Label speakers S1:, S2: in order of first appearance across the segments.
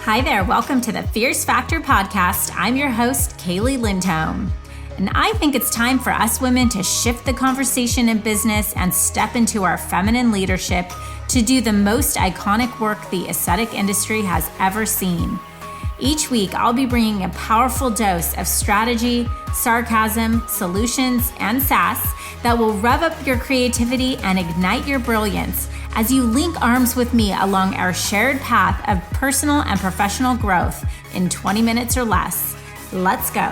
S1: Hi there, welcome to the Fierce Factor podcast. I'm your host, Kaeli Lindholm. And I think it's time for us women to shift the conversation in business and step into our feminine leadership to do the most iconic work the aesthetic industry has ever seen. Each week, I'll be bringing a powerful dose of strategy, sarcasm, solutions, and sass that will rev up your creativity and ignite your brilliance as you link arms with me along our shared path of personal and professional growth in 20 minutes or less. Let's go.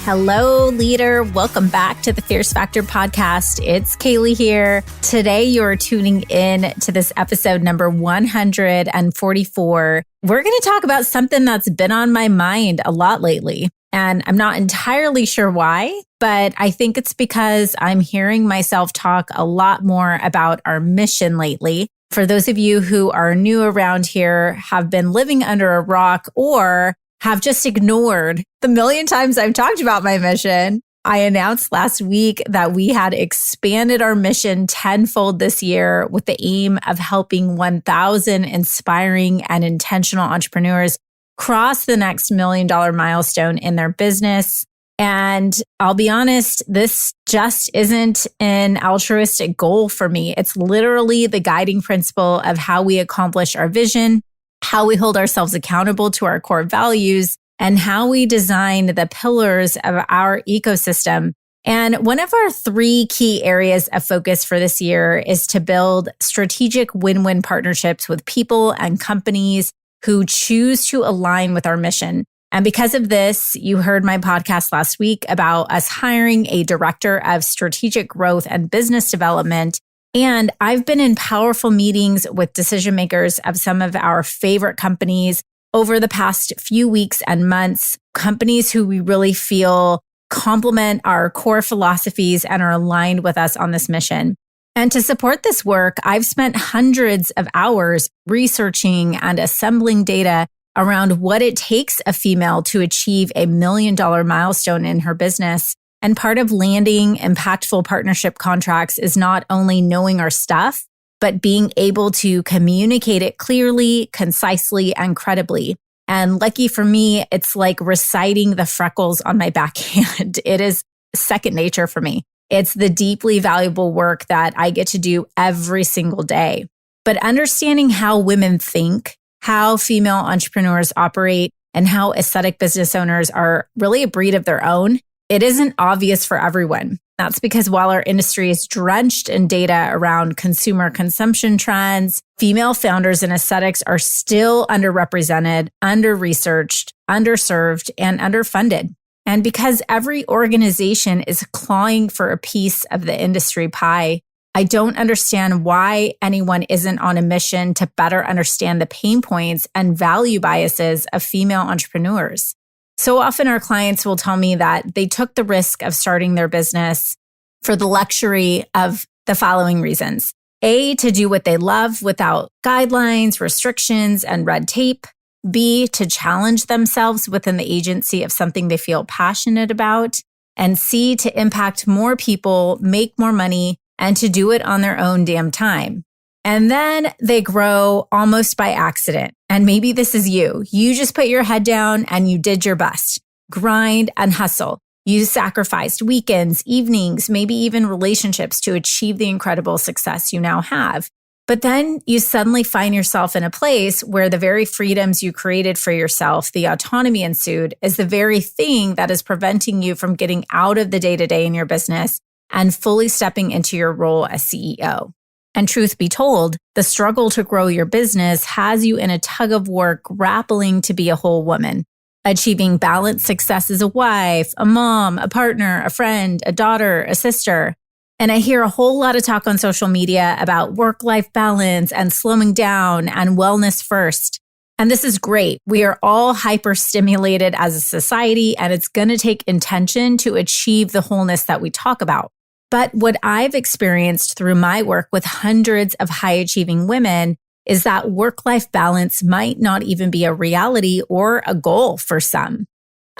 S1: Hello, leader. Welcome back to the Fierce Factor podcast. It's Kaeli here. Today, you're tuning in to this episode number 144. We're going to talk about something that's been on my mind a lot lately. And I'm not entirely sure why, but I think it's because I'm hearing myself talk a lot more about our mission lately. For those of you who are new around here, have been living under a rock, or have just ignored the million times I've talked about my mission, I announced last week that we had expanded our mission tenfold this year with the aim of helping 1,000 inspiring and intentional entrepreneurs cross the next $1 million milestone in their business. And I'll be honest, this just isn't an altruistic goal for me. It's literally the guiding principle of how we accomplish our vision, how we hold ourselves accountable to our core values, and how we design the pillars of our ecosystem. And one of our 3 key areas of focus for this year is to build strategic win-win partnerships with people and companies who choose to align with our mission. And because of this, you heard my podcast last week about us hiring a director of strategic growth and business development. And I've been in powerful meetings with decision makers of some of our favorite companies over the past few weeks and months, companies who we really feel complement our core philosophies and are aligned with us on this mission. And to support this work, I've spent hundreds of hours researching and assembling data around what it takes a female to achieve a $1 million milestone in her business. And part of landing impactful partnership contracts is not only knowing our stuff, but being able to communicate it clearly, concisely, and credibly. And lucky for me, it's like reciting the freckles on my backhand. It is second nature for me. It's the deeply valuable work that I get to do every single day. But understanding how women think, how female entrepreneurs operate, and how aesthetic business owners are really a breed of their own, it isn't obvious for everyone. That's because while our industry is drenched in data around consumer consumption trends, female founders in aesthetics are still underrepresented, under-researched, underserved, and underfunded. And because every organization is clawing for a piece of the industry pie, I don't understand why anyone isn't on a mission to better understand the pain points and value biases of female entrepreneurs. So often our clients will tell me that they took the risk of starting their business for the luxury of the following reasons. A, to do what they love without guidelines, restrictions, and red tape. B, to challenge themselves within the agency of something they feel passionate about. And C, to impact more people, make more money, and to do it on their own damn time. And then they grow almost by accident. And maybe this is you. You just put your head down and you did your best. Grind and hustle. You sacrificed weekends, evenings, maybe even relationships to achieve the incredible success you now have. But then you suddenly find yourself in a place where the very freedoms you created for yourself, the autonomy ensued, is the very thing that is preventing you from getting out of the day-to-day in your business and fully stepping into your role as CEO. And truth be told, the struggle to grow your business has you in a tug of war grappling to be a whole woman, achieving balanced success as a wife, a mom, a partner, a friend, a daughter, a sister. And I hear a whole lot of talk on social media about work-life balance and slowing down and wellness first. And this is great. We are all hyper-stimulated as a society, and it's going to take intention to achieve the wholeness that we talk about. But what I've experienced through my work with hundreds of high-achieving women is that work-life balance might not even be a reality or a goal for some.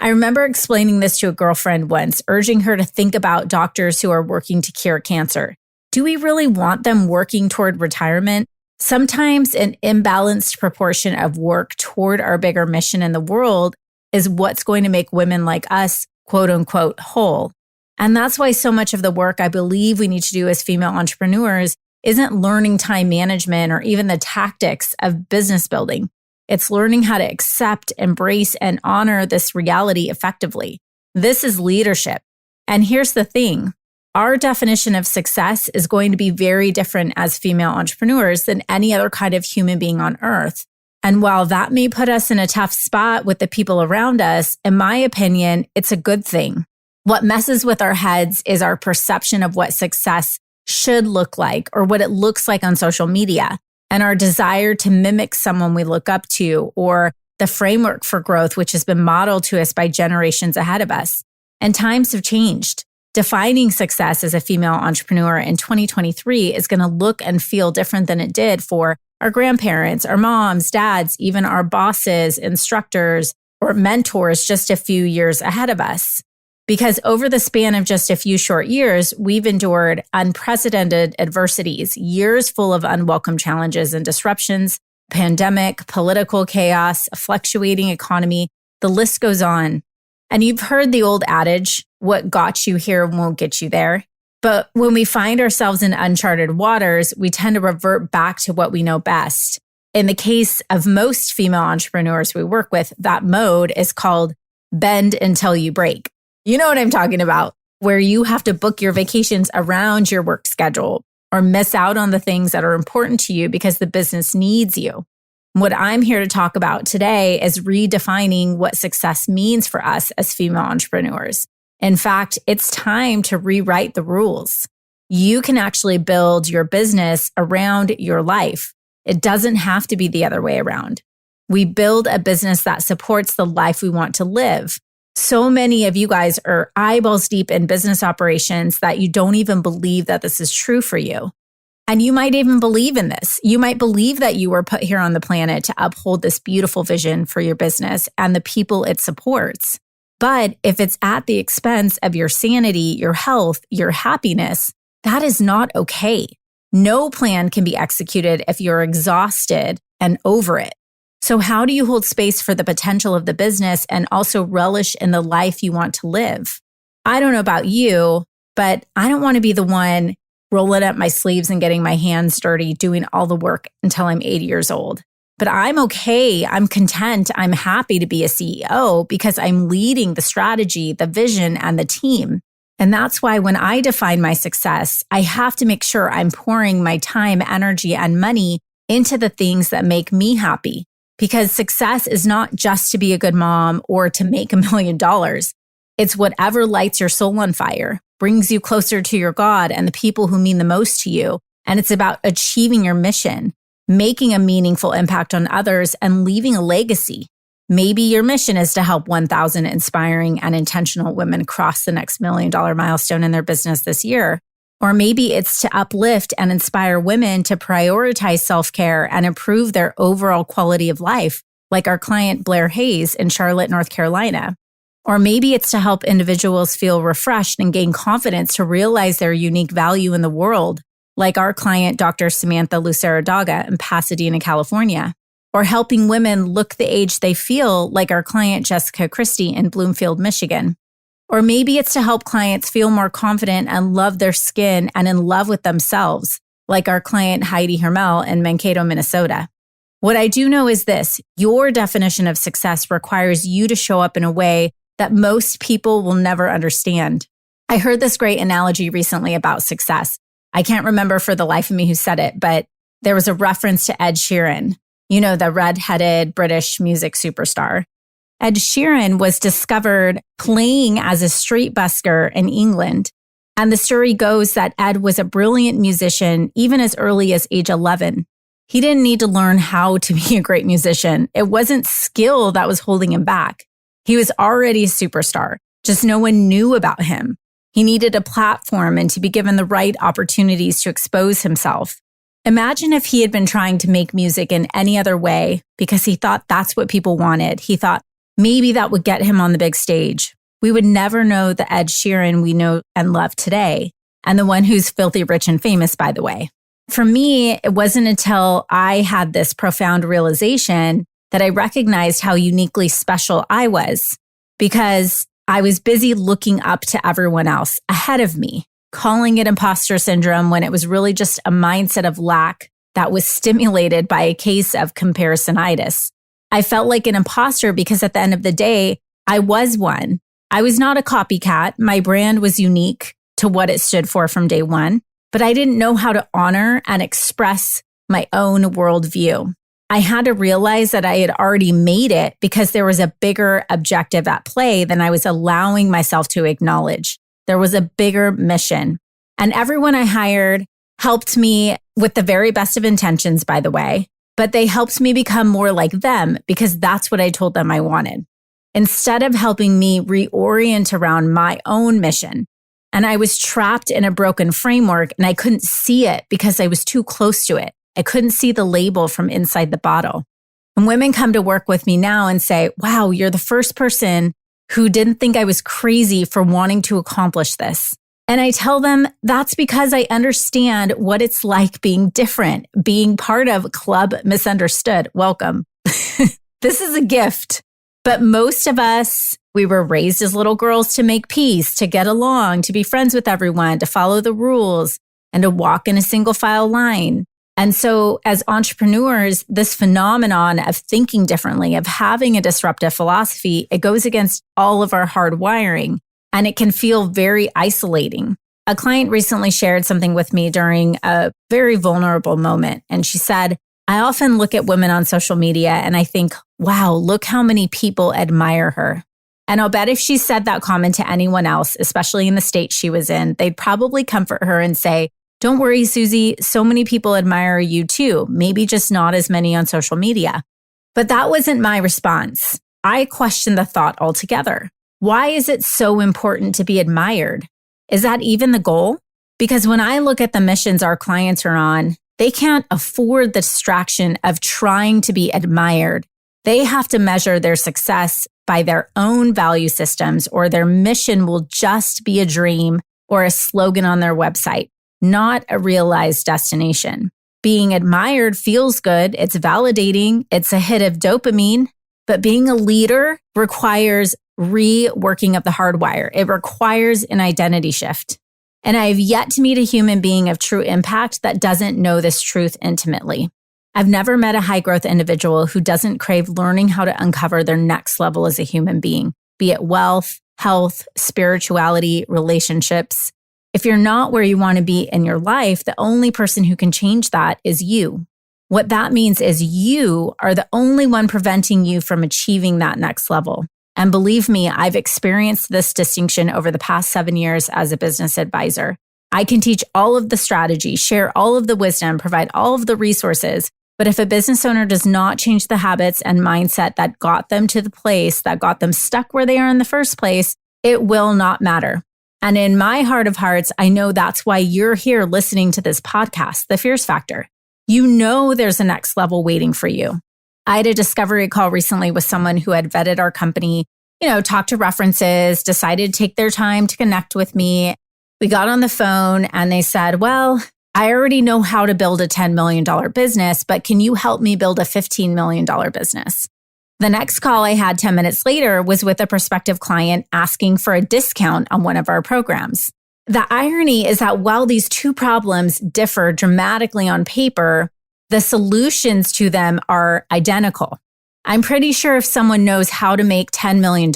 S1: I remember explaining this to a girlfriend once, urging her to think about doctors who are working to cure cancer. Do we really want them working toward retirement? Sometimes an imbalanced proportion of work toward our bigger mission in the world is what's going to make women like us, quote unquote, whole. And that's why so much of the work I believe we need to do as female entrepreneurs isn't learning time management or even the tactics of business building. It's learning how to accept, embrace, and honor this reality effectively. This is leadership. And here's the thing. Our definition of success is going to be very different as female entrepreneurs than any other kind of human being on earth. And while that may put us in a tough spot with the people around us, in my opinion, it's a good thing. What messes with our heads is our perception of what success should look like or what it looks like on social media, and our desire to mimic someone we look up to or the framework for growth, which has been modeled to us by generations ahead of us. And times have changed. Defining success as a female entrepreneur in 2023 is going to look and feel different than it did for our grandparents, our moms, dads, even our bosses, instructors, or mentors just a few years ahead of us. Because over the span of just a few short years, we've endured unprecedented adversities, years full of unwelcome challenges and disruptions, pandemic, political chaos, a fluctuating economy, the list goes on. And you've heard the old adage, what got you here won't get you there. But when we find ourselves in uncharted waters, we tend to revert back to what we know best. In the case of most female entrepreneurs we work with, that mode is called bend until you break. You know what I'm talking about, where you have to book your vacations around your work schedule or miss out on the things that are important to you because the business needs you. What I'm here to talk about today is redefining what success means for us as female entrepreneurs. In fact, it's time to rewrite the rules. You can actually build your business around your life. It doesn't have to be the other way around. We build a business that supports the life we want to live. So many of you guys are eyeballs deep in business operations that you don't even believe that this is true for you. And you might even believe in this. You might believe that you were put here on the planet to uphold this beautiful vision for your business and the people it supports. But if it's at the expense of your sanity, your health, your happiness, that is not okay. No plan can be executed if you're exhausted and over it. So how do you hold space for the potential of the business and also relish in the life you want to live? I don't know about you, but I don't want to be the one rolling up my sleeves and getting my hands dirty, doing all the work until I'm 80 years old. But I'm okay. I'm content. I'm happy to be a CEO because I'm leading the strategy, the vision, and the team. And that's why when I define my success, I have to make sure I'm pouring my time, energy, and money into the things that make me happy. Because success is not just to be a good mom or to make $1 million. It's whatever lights your soul on fire, brings you closer to your God and the people who mean the most to you. And it's about achieving your mission, making a meaningful impact on others, and leaving a legacy. Maybe your mission is to help 1,000 inspiring and intentional women cross the next $1 million milestone in their business this year. Or maybe it's to uplift and inspire women to prioritize self-care and improve their overall quality of life, like our client Blair Hayes in Charlotte, North Carolina. Or maybe it's to help individuals feel refreshed and gain confidence to realize their unique value in the world, like our client Dr. Samantha Lucero-Daga in Pasadena, California. Or helping women look the age they feel, like our client Jessica Christie in Bloomfield, Michigan. Or maybe it's to help clients feel more confident and love their skin and in love with themselves, like our client Heidi Hermel in Mankato, Minnesota. What I do know is this: your definition of success requires you to show up in a way that most people will never understand. I heard this great analogy recently about success. I can't remember for the life of me who said it, but there was a reference to Ed Sheeran, you know, the red-headed British music superstar. Ed Sheeran was discovered playing as a street busker in England. And the story goes that Ed was a brilliant musician even as early as age 11. He didn't need to learn how to be a great musician. It wasn't skill that was holding him back. He was already a superstar, just no one knew about him. He needed a platform and to be given the right opportunities to expose himself. Imagine if he had been trying to make music in any other way because he thought that's what people wanted. He thought maybe that would get him on the big stage. We would never know the Ed Sheeran we know and love today, and the one who's filthy rich and famous, by the way. For me, it wasn't until I had this profound realization that I recognized how uniquely special I was, because I was busy looking up to everyone else ahead of me, calling it imposter syndrome when it was really just a mindset of lack that was stimulated by a case of comparisonitis. I felt like an imposter because at the end of the day, I was one. I was not a copycat. My brand was unique to what it stood for from day one, but I didn't know how to honor and express my own worldview. I had to realize that I had already made it because there was a bigger objective at play than I was allowing myself to acknowledge. There was a bigger mission. And everyone I hired helped me with the very best of intentions, by the way, but they helped me become more like them because that's what I told them I wanted. Instead of helping me reorient around my own mission. And I was trapped in a broken framework and I couldn't see it because I was too close to it. I couldn't see the label from inside the bottle. And women come to work with me now and say, wow, you're the first person who didn't think I was crazy for wanting to accomplish this. And I tell them that's because I understand what it's like being different, being part of Club Misunderstood. Welcome. This is a gift. But most of us, we were raised as little girls to make peace, to get along, to be friends with everyone, to follow the rules, and to walk in a single file line. And so as entrepreneurs, this phenomenon of thinking differently, of having a disruptive philosophy, it goes against all of our hardwiring, and it can feel very isolating. A client recently shared something with me during a very vulnerable moment, and she said, I often look at women on social media and I think, wow, look how many people admire her. And I'll bet if she said that comment to anyone else, especially in the state she was in, they'd probably comfort her and say, don't worry, Susie, so many people admire you too, maybe just not as many on social media. But that wasn't my response. I questioned the thought altogether. Why is it so important to be admired? Is that even the goal? Because when I look at the missions our clients are on, they can't afford the distraction of trying to be admired. They have to measure their success by their own value systems, or their mission will just be a dream or a slogan on their website, not a realized destination. Being admired feels good. It's validating. It's a hit of dopamine. But being a leader requires reworking of the hardwire. It requires an identity shift. And I have yet to meet a human being of true impact that doesn't know this truth intimately. I've never met a high growth individual who doesn't crave learning how to uncover their next level as a human being, be it wealth, health, spirituality, relationships. If you're not where you want to be in your life, the only person who can change that is you. What that means is you are the only one preventing you from achieving that next level. And believe me, I've experienced this distinction over the past 7 years as a business advisor. I can teach all of the strategy, share all of the wisdom, provide all of the resources. But if a business owner does not change the habits and mindset that got them to the place, that got them stuck where they are in the first place, it will not matter. And in my heart of hearts, I know that's why you're here listening to this podcast, The Fierce Factor. You know there's a next level waiting for you. I had a discovery call recently with someone who had vetted our company, talked to references, decided to take their time to connect with me. We got on the phone and they said, well, I already know how to build a $10 million business, but can you help me build a $15 million business? The next call I had 10 minutes later was with a prospective client asking for a discount on one of our programs. The irony is that while these two problems differ dramatically on paper, the solutions to them are identical. I'm pretty sure if someone knows how to make $10 million,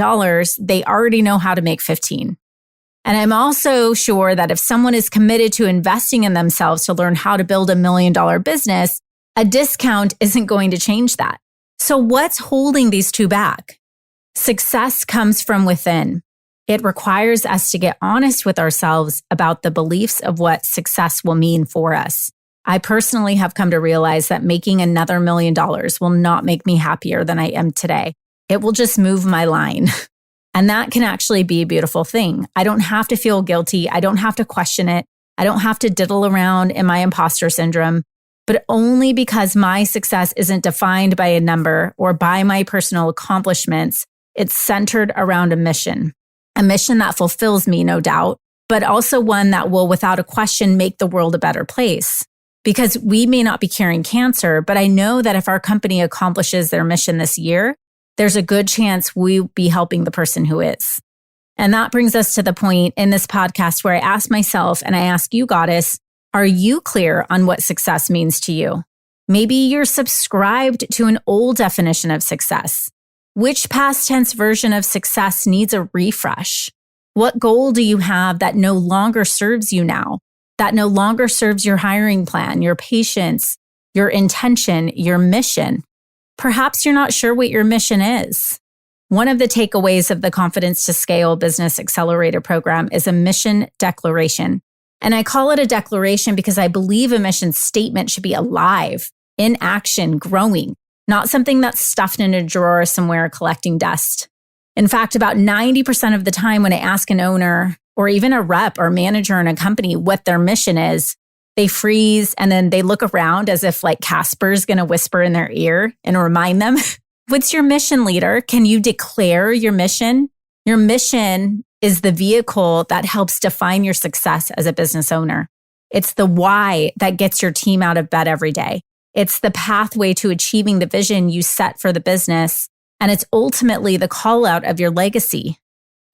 S1: they already know how to make 15. And I'm also sure that if someone is committed to investing in themselves to learn how to build $1 million business, a discount isn't going to change that. So what's holding these two back? Success comes from within. It requires us to get honest with ourselves about the beliefs of what success will mean for us. I personally have come to realize that making another $1 million will not make me happier than I am today. It will just move my line. And that can actually be a beautiful thing. I don't have to feel guilty. I don't have to question it. I don't have to diddle around in my imposter syndrome, but only because my success isn't defined by a number or by my personal accomplishments. It's centered around a mission that fulfills me, no doubt, but also one that will, without a question, make the world a better place. because we may not be curing cancer, but I know that if our company accomplishes their mission this year, there's a good chance we'll be helping the person who is. And that brings us to the point in this podcast where I ask myself and I ask you, Goddess, are you clear on what success means to you? Maybe you're subscribed to an old definition of success. Which past tense version of success needs a refresh? What goal do you have that no longer serves you now? That no longer serves your hiring plan, your patience, your intention, your mission? Perhaps you're not sure what your mission is. One of the takeaways of the Confidence to Scale Business Accelerator program is a mission declaration. And I call it a declaration because I believe a mission statement should be alive, in action, growing, not something that's stuffed in a drawer somewhere collecting dust. In fact, about 90% of the time when I ask an owner or even a rep or manager in a company what their mission is, they freeze and then they look around as if like Casper's going to whisper in their ear and remind them, what's your mission, leader? Can you declare your mission? Your mission is the vehicle that helps define your success as a business owner. It's the why that gets your team out of bed every day. It's the pathway to achieving the vision you set for the business. And it's ultimately the call out of your legacy.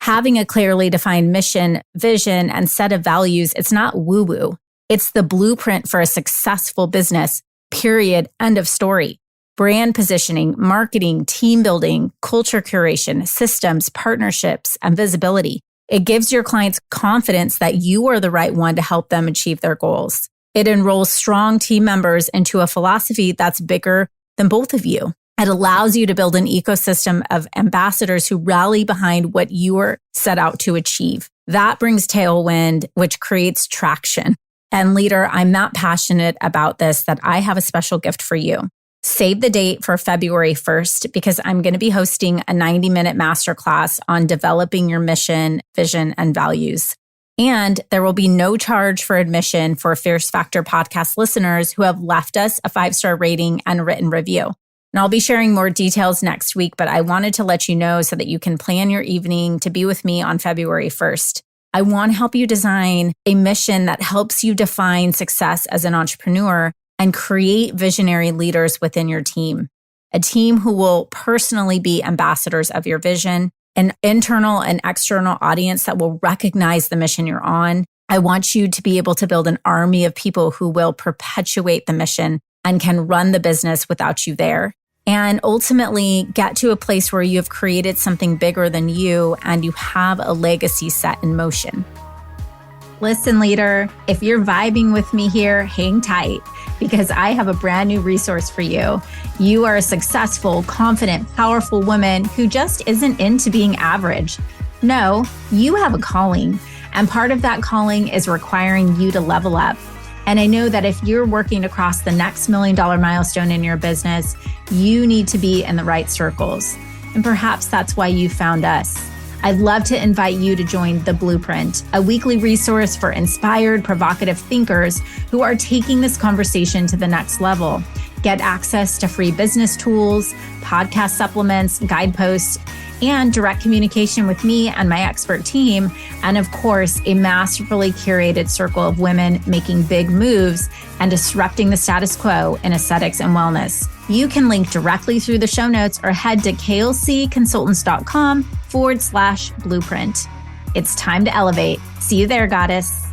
S1: Having a clearly defined mission, vision, and set of values, it's not woo-woo. It's the blueprint for a successful business, period, end of story. Brand positioning, marketing, team building, culture curation, systems, partnerships, and visibility. It gives your clients confidence that you are the right one to help them achieve their goals. It enrolls strong team members into a philosophy that's bigger than both of you. It allows you to build an ecosystem of ambassadors who rally behind what you are set out to achieve. That brings tailwind, which creates traction. And leader, I'm that passionate about this that I have a special gift for you. Save the date for February 1st because I'm going to be hosting a 90-minute masterclass on developing your mission, vision, and values. And there will be no charge for admission for Fierce Factor podcast listeners who have left us a 5-star rating and written review. And I'll be sharing more details next week, but I wanted to let you know so that you can plan your evening to be with me on February 1st. I want to help you design a mission that helps you define success as an entrepreneur and create visionary leaders within your team. A team who will personally be ambassadors of your vision, an internal and external audience that will recognize the mission you're on. I want you to be able to build an army of people who will perpetuate the mission and can run the business without you there. And ultimately get to a place where you have created something bigger than you and you have a legacy set in motion. Listen, leader, if you're vibing with me here, hang tight because I have a brand new resource for you. You are a successful, confident, powerful woman who just isn't into being average. No, you have a calling, and part of that calling is requiring you to level up. And I know that if you're working to cross the next $1 million milestone in your business, you need to be in the right circles. And perhaps that's why you found us. I'd love to invite you to join The Blueprint, a weekly resource for inspired, provocative thinkers who are taking this conversation to the next level. Get access to free business tools, podcast supplements, guideposts, and direct communication with me and my expert team. And of course, a masterfully curated circle of women making big moves and disrupting the status quo in aesthetics and wellness. You can link directly through the show notes or head to kaelcconsultants.com/blueprint. It's time to elevate. See you there, goddess.